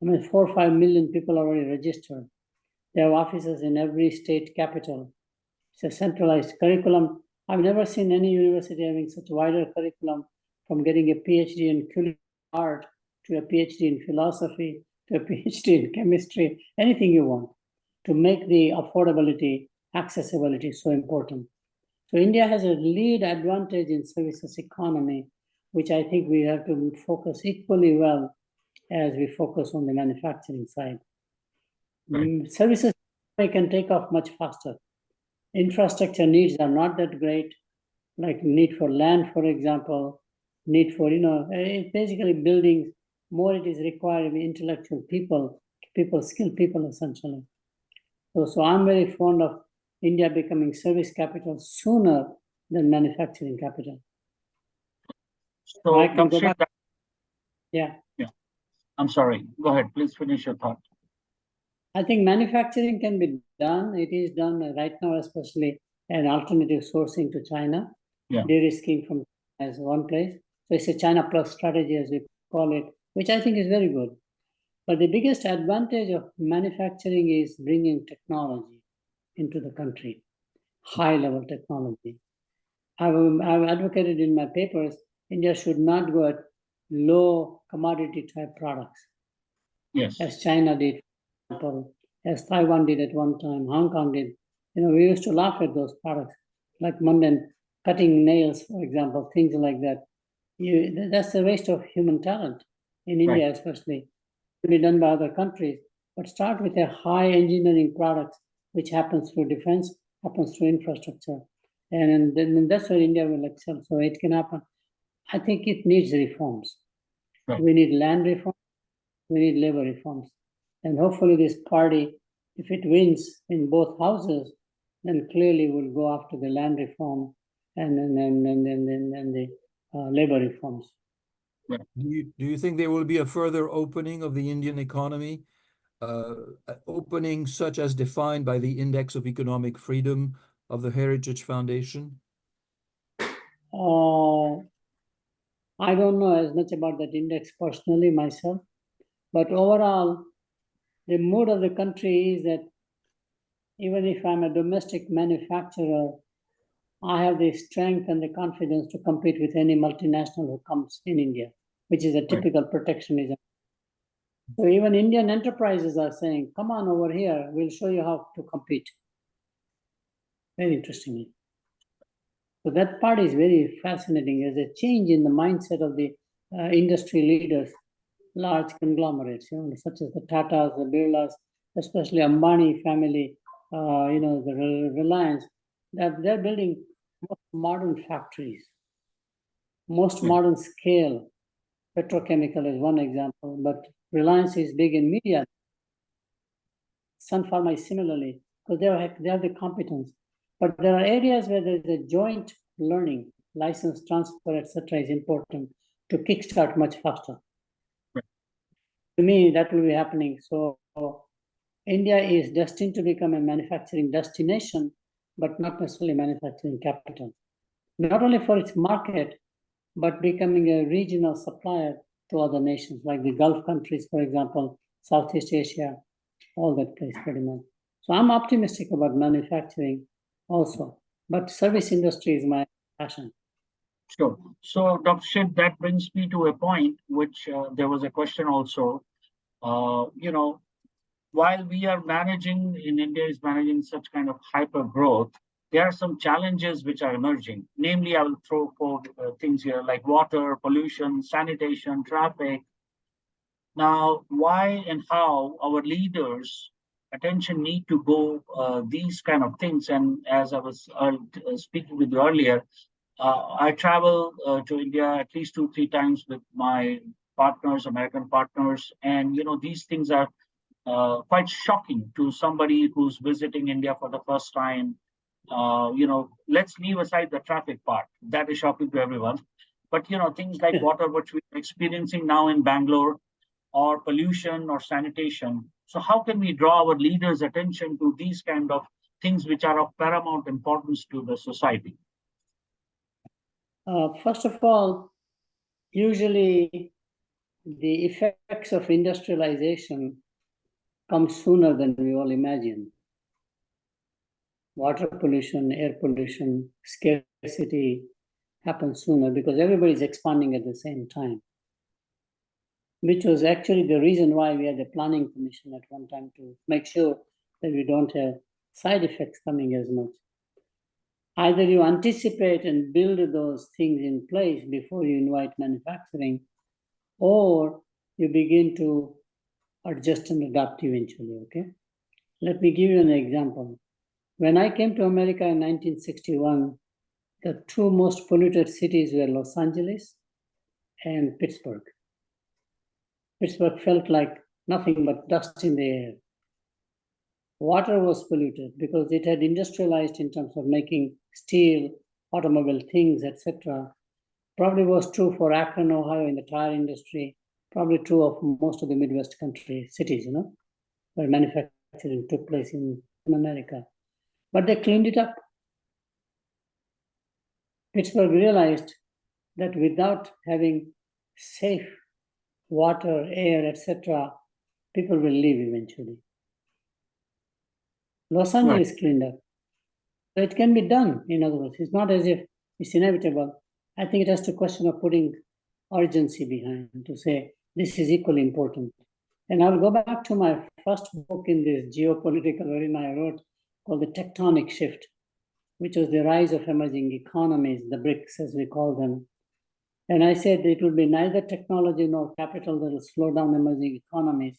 I mean, 4 or 5 million people are already registered. They have offices in every state capital. It's a centralized curriculum. I've never seen any university having such a wider curriculum, from getting a PhD in culinary art to a PhD in philosophy to a PhD in chemistry, anything you want. to make the affordability, accessibility so important. So India has a lead advantage in services economy, which I think we have to focus equally well as we focus on the manufacturing side. Right. Services can take off much faster. Infrastructure needs are not that great, like need for land, for example, need for, basically buildings, more it is required of intellectual people, skilled people essentially. So I'm very fond of India becoming service capital sooner than manufacturing capital. So, I can go Dr. back. Yeah. I'm sorry. Go ahead. Please finish your thought. I think manufacturing can be done. It is done right now, especially an alternative sourcing to China. Yeah. De-risking from as one place. So it's a China plus strategy, as we call it, which I think is very good. But the biggest advantage of manufacturing is bringing technology into the country, high-level technology. I've advocated in my papers, India should not go at low commodity type products. Yes. As China did, for example, as Taiwan did at one time, Hong Kong did. We used to laugh at those products, like mundane cutting nails, for example, things like that. That's a waste of human talent in India, especially. To be done by other countries, but start with a high engineering product, which happens through defense, happens through infrastructure, and then that's where India will excel. So it can happen. I think it needs reforms. Right. We need land reform. We need labor reforms, and hopefully this party, if it wins in both houses, then clearly will go after the land reform and the labor reforms. Do you think there will be a further opening of the Indian economy? Opening such as defined by the Index of Economic Freedom of the Heritage Foundation? I don't know as much about that index personally myself, but overall, the mood of the country is that even if I'm a domestic manufacturer, I have the strength and the confidence to compete with any multinational who comes in India, which is a typical protectionism. So even Indian enterprises are saying, come on over here, we'll show you how to compete. Very interestingly. So that part is very fascinating. There's a change in the mindset of the industry leaders, large conglomerates, such as the Tatas, the Birlas, especially Ambani family, the Reliance, that they're building modern factories, most modern scale. Petrochemical is one example, but Reliance is big in media. Sun Pharma is similarly, because they have the competence. But there are areas where there's a joint learning, license transfer, etc., is important to kickstart much faster. Right. To me, that will be happening. So India is destined to become a manufacturing destination, but not necessarily manufacturing capital. Not only for its market, but becoming a regional supplier to other nations, like the Gulf countries, for example, Southeast Asia, all that place pretty much. So I'm optimistic about manufacturing also, but service industry is my passion. Sure. So, Dr. Sheth, that brings me to a point which there was a question also. While we are managing in India is managing such kind of hyper growth, there are some challenges which are emerging. Namely, I will throw four things here like water, pollution, sanitation, traffic. Now, why and how our leaders' attention need to go these kind of things? And as I was speaking with you earlier, I travel to India at least 2-3 times with my partners, American partners, and these things are quite shocking to somebody who's visiting India for the first time. Let's leave aside the traffic part. That is shocking to everyone. But things like water, which we're experiencing now in Bangalore, or pollution or sanitation. So how can we draw our leaders' attention to these kind of things which are of paramount importance to the society? First of all, usually the effects of industrialization come sooner than we all imagine. Water pollution, air pollution, scarcity happens sooner because everybody's expanding at the same time, which was actually the reason why we had a planning commission at one time to make sure that we don't have side effects coming as much. Either you anticipate and build those things in place before you invite manufacturing, or you begin to adjust and adapt eventually, okay? Let me give you an example. When I came to America in 1961, the two most polluted cities were Los Angeles and Pittsburgh. Pittsburgh felt like nothing but dust in the air. Water was polluted because it had industrialized in terms of making steel, automobile things, etc. Probably was true for Akron, Ohio in the tire industry, probably true of most of the Midwest country cities, where manufacturing took place in America. But they cleaned it up. Pittsburgh realized that without having safe water, air, etc., people will leave eventually. Los Angeles cleaned up. So it can be done, in other words. It's not as if it's inevitable. I think it has to question of putting urgency behind to say this is equally important. And I'll go back to my first book in this geopolitical arena I wrote called The Tectonic Shift, which was the rise of emerging economies, the BRICS as we call them. And I said it will be neither technology nor capital that will slow down emerging economies,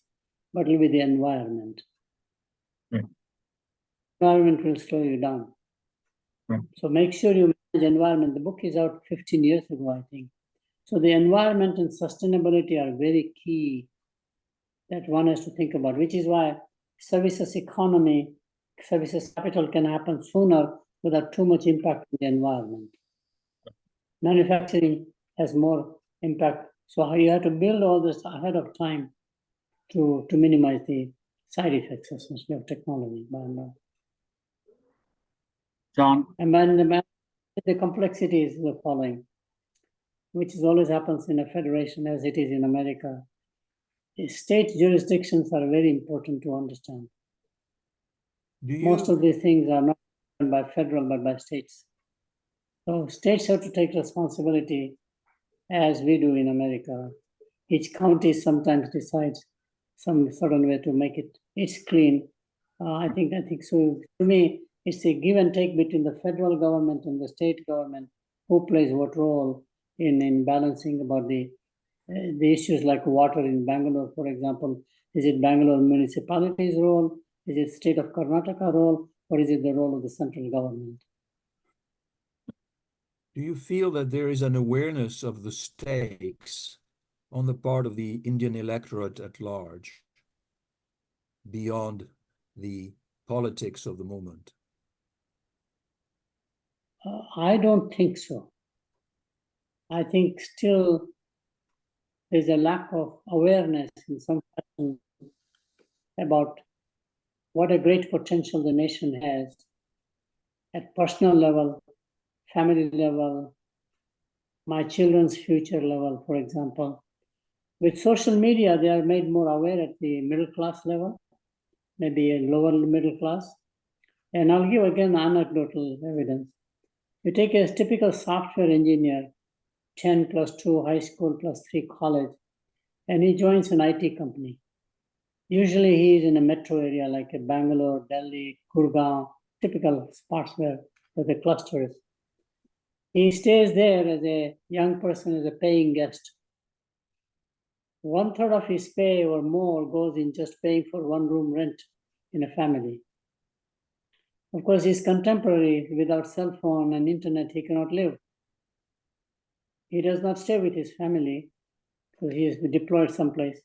but it will be the environment. Environment will slow you down. So make sure you manage environment. The book is out 15 years ago, I think. So the environment and sustainability are very key that one has to think about, which is why services economy, services capital can happen sooner without too much impact on the environment. Manufacturing has more impact. So you have to build all this ahead of time to minimize the side effects, essentially, of technology by and large. John? And then the complexity is the following, which is always happens in a federation as it is in America. State jurisdictions are very important to understand. Most of these things are not done by federal, but by states. So states have to take responsibility as we do in America. Each county sometimes decides some certain way to make it's clean. I think so. To me, it's a give and take between the federal government and the state government, who plays what role in balancing about the issues like water in Bangalore, for example. Is it Bangalore municipality's role? Is it state of Karnataka role? Or is it the role of the central government? Do you feel that there is an awareness of the stakes on the part of the Indian electorate at large, beyond the politics of the moment? I don't think so. I think still there's a lack of awareness in some fashion about what a great potential the nation has at personal level, family level, my children's future level, for example. With social media, they are made more aware at the middle class level, maybe a lower middle class. And I'll give again anecdotal evidence. You take a typical software engineer, 10 plus 2 high school plus 3 college, and he joins an IT company. Usually he is in a metro area like a Bangalore, Delhi, Gurgaon, typical spots where the cluster is. He stays there as a young person, as a paying guest. 1/3 of his pay or more goes in just paying for one room rent in a family. Of course, he's contemporary. Without cell phone and internet, he cannot live. He does not stay with his family because he is deployed someplace.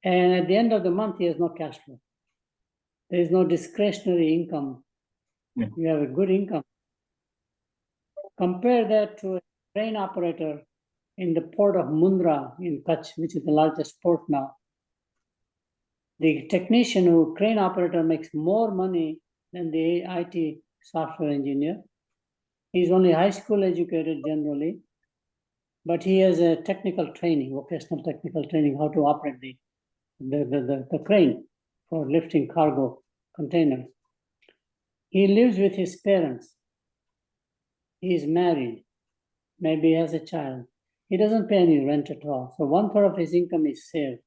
And at the end of the month, he has no cash flow. There is no discretionary income. Yeah. You have a good income. Compare that to a train operator in the port of Mundra in Kutch, which is the largest port now. The technician or crane operator makes more money than the IT software engineer. He's only high school educated generally, but he has a technical training, vocational technical training, how to operate the crane for lifting cargo containers. He lives with his parents. He is married, maybe has a child. He doesn't pay any rent at all. So 1/3 of his income is saved.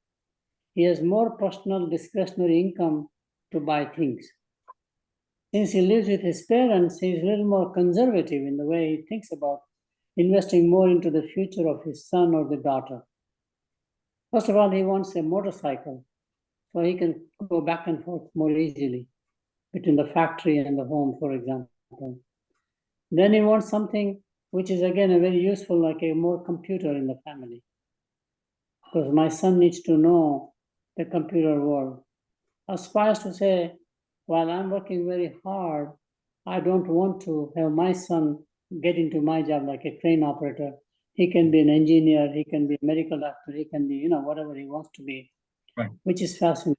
He has more personal discretionary income to buy things. Since he lives with his parents, he's a little more conservative in the way he thinks about investing more into the future of his son or the daughter. First of all, he wants a motorcycle so he can go back and forth more easily between the factory and the home, for example. Then he wants something which is again a very useful, like a more computer in the family. Because my son needs to know the computer world. Aspires to say, while I'm working very hard, I don't want to have my son get into my job like a crane operator. He can be an engineer, he can be a medical doctor, he can be, whatever he wants to be, Right. Which is fascinating.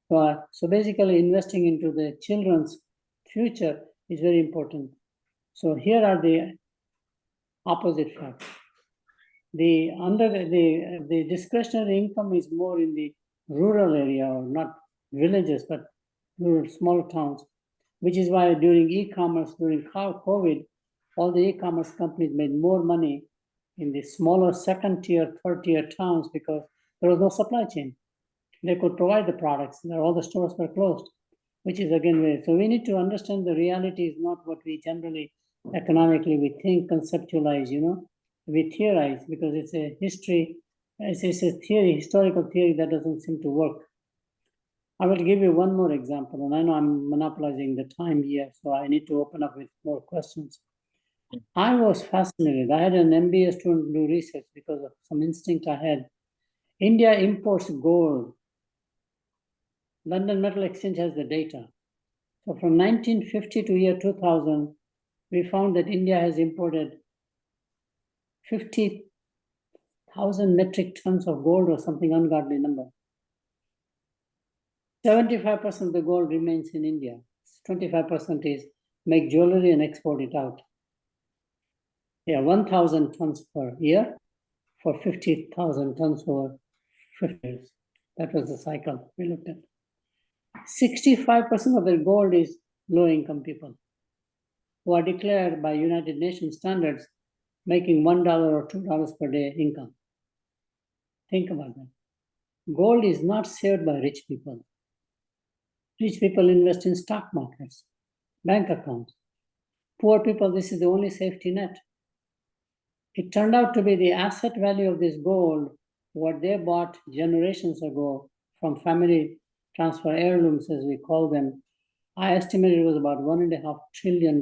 So basically investing into the children's future is very important. So here are the opposite facts. The discretionary income is more in the rural area, or not villages, but rural, small towns, which is why during e-commerce, during COVID, all the e-commerce companies made more money in the smaller second tier, third tier towns because there was no supply chain. They could provide the products, and all the stores were closed, which is again very. So we need to understand the reality is not what we generally economically we think, conceptualize, we theorize because it's a history, it's a theory, historical theory that doesn't seem to work. I will give you one more example, and I know I'm monopolizing the time here, so I need to open up with more questions. I was fascinated. I had an MBA student do research because of some instinct I had. India imports gold. London Metal Exchange has the data. So from 1950 to year 2000, we found that India has imported 50,000 metric tons of gold or something ungodly number. 75% of the gold remains in India. 25% is make jewelry and export it out. 1,000 tons per year for 50,000 tons over 50 years. That was the cycle we looked at. 65% of their gold is low-income people who are declared by United Nations standards making $1 or $2 per day income. Think about that. Gold is not saved by rich people. Rich people invest in stock markets, bank accounts. Poor people, this is the only safety net. It turned out to be the asset value of this gold, what they bought generations ago from family transfer heirlooms, as we call them. I estimated it was about $1.5 trillion.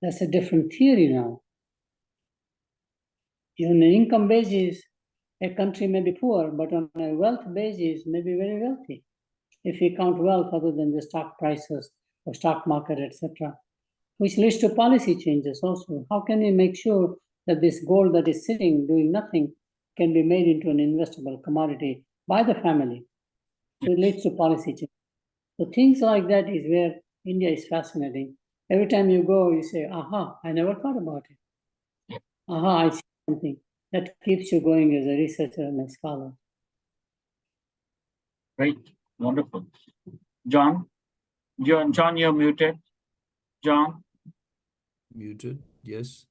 That's a different theory now. On an income basis, a country may be poor, but on a wealth basis, may be very wealthy. If you count wealth other than the stock prices or stock market, etc., which leads to policy changes also. How can we make sure that this gold that is sitting doing nothing can be made into an investable commodity by the family? So it leads to policy change. So things like that is where India is fascinating. Every time you go, you say, aha, I never thought about it. Aha, I see something. That keeps you going as a researcher and a scholar. Great, wonderful. John, you're muted. John? Muted, yes.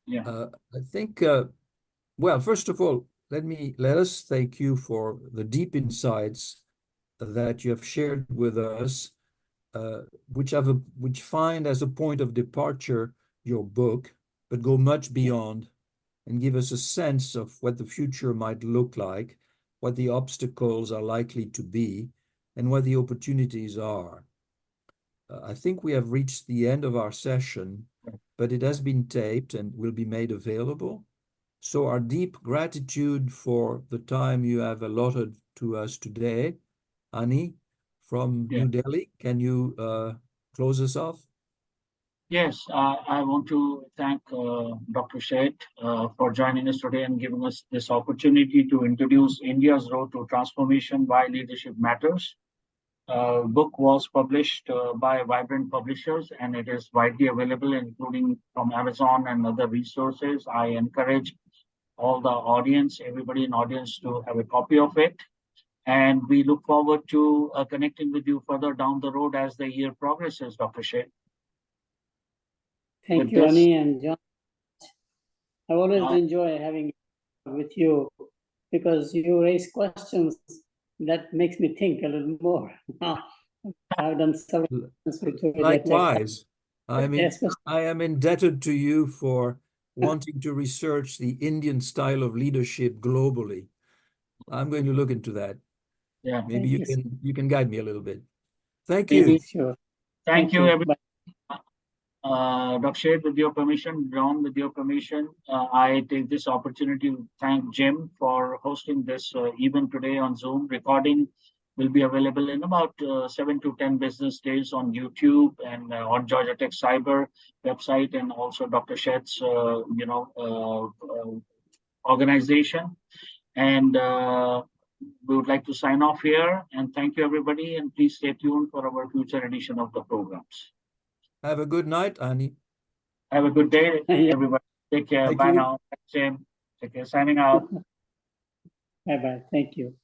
Yeah. I think, well, first of all, let us thank you for the deep insights that you have shared with us, which find as a point of departure your book, but go much beyond and give us a sense of what the future might look like, what the obstacles are likely to be, and what the opportunities are. I think we have reached the end of our session, but it has been taped and will be made available. So our deep gratitude for the time you have allotted to us today. Ani from New Delhi, can you close us off? Yes, I want to thank Dr. Sheth for joining us today and giving us this opportunity to introduce India's Road to Transformation, Why Leadership Matters. Book was published by Vibrant Publishers, and it is widely available, including from Amazon and other resources. I encourage all the audience, everybody in audience, to have a copy of it. And we look forward to connecting with you further down the road as the year progresses, Dr. Sheth. Thank you, Ani and John. I always enjoy having with you because you raise questions that makes me think a little more. I've done several things with Georgia Tech. Likewise, I mean, Especially- I am indebted to you for wanting to research the Indian style of leadership globally. I'm going to look into that. Yeah. Maybe Thank you can guide me a little bit. Thank you. Maybe. Sure. Thank you, everyone. Bye. Dr. Shade, with your permission, John, with your permission, I take this opportunity to thank Jim for hosting this event today on Zoom. Recording will be available in about 7 to 10 business days on YouTube and on Georgia Tech CIBER website, and also Dr. Shade's, organization. And we would like to sign off here. And thank you, everybody. And please stay tuned for our future edition of the programs. Have a good night, Annie. Have a good day, Yeah. everybody. Take care. Thank Bye you. now. Jim. Take care. Signing out. Bye-bye. Thank you.